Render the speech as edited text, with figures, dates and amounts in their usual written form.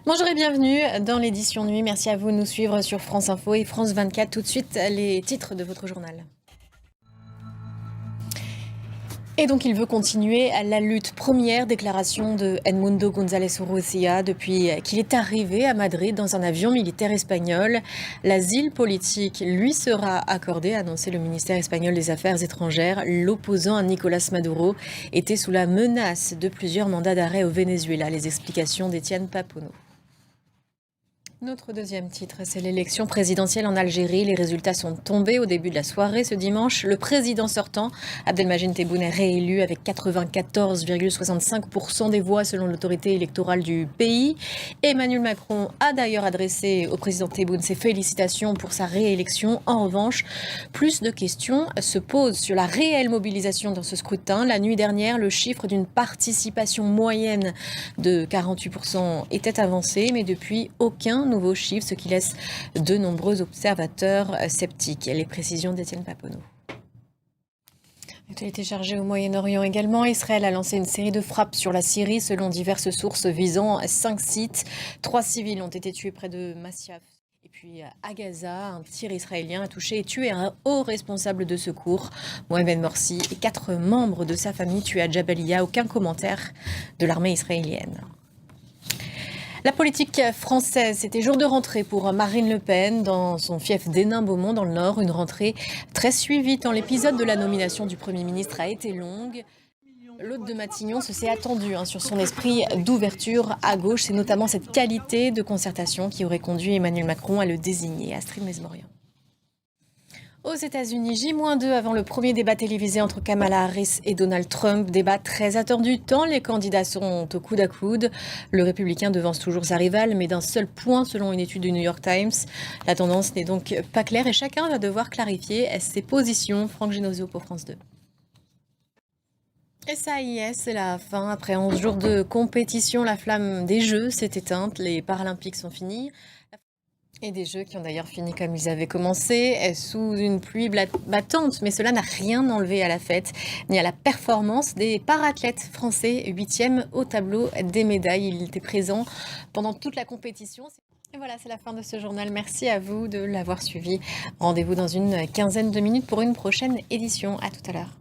Bonjour et bienvenue dans l'édition nuit. Merci à vous de nous suivre sur France Info et France 24. Tout de suite, les titres de votre journal. Et donc il veut continuer la lutte. Première déclaration de Edmundo González Urrutia depuis qu'il est arrivé à Madrid dans un avion militaire espagnol. L'asile politique lui sera accordé, a annoncé le ministère espagnol des Affaires étrangères. L'opposant à Nicolás Maduro était sous la menace de plusieurs mandats d'arrêt au Venezuela. Les explications d'Étienne Papono. Notre deuxième titre, c'est l'élection présidentielle en Algérie. Les résultats sont tombés au début de la soirée ce dimanche. Le président sortant, Abdelmadjid Tebboune, est réélu avec 94,65% des voix selon l'autorité électorale du pays. Emmanuel Macron a d'ailleurs adressé au président Tebboune ses félicitations pour sa réélection. En revanche, plus de questions se posent sur la réelle mobilisation dans ce scrutin. La nuit dernière, le chiffre d'une participation moyenne de 48% était avancé, mais depuis aucun nouveau chiffre, ce qui laisse de nombreux observateurs sceptiques. Les précisions d'Étienne Papono. Actualité chargée au Moyen-Orient également. Israël a lancé une série de frappes sur la Syrie selon diverses sources visant 5 sites. 3 civils ont été tués près de Masyaf. Et puis à Gaza, un tir israélien a touché et tué un haut responsable de secours, Mohamed Morsi, et 4 membres de sa famille tués à Jabalia. Aucun commentaire de l'armée israélienne. La politique française, c'était jour de rentrée pour Marine Le Pen dans son fief d'Hénin-Beaumont dans le Nord. Une rentrée très suivie tant l'épisode de la nomination du Premier ministre a été longue. L'hôte de Matignon se s'est attendu sur son esprit d'ouverture à gauche. C'est notamment cette qualité de concertation qui aurait conduit Emmanuel Macron à le désigner. Astrid Mesmorian. Aux États-Unis, J-2 avant le premier débat télévisé entre Kamala Harris et Donald Trump. Débat très attendu tant les candidats sont au coude à coude. Le républicain devance toujours sa rivale, mais d'un seul point selon une étude du New York Times. La tendance n'est donc pas claire et chacun va devoir clarifier ses positions. Franck Genosio pour France 2. Et ça y est, c'est la fin. Après 11 jours de compétition, la flamme des Jeux s'est éteinte. Les Paralympiques sont finis. Et des Jeux qui ont d'ailleurs fini comme ils avaient commencé, sous une pluie battante. Mais cela n'a rien enlevé à la fête, ni à la performance des parathlètes français, 8e au tableau des médailles. Ils étaient présents pendant toute la compétition. Et voilà, c'est la fin de ce journal. Merci à vous de l'avoir suivi. Rendez-vous dans une quinzaine de minutes pour une prochaine édition. À tout à l'heure.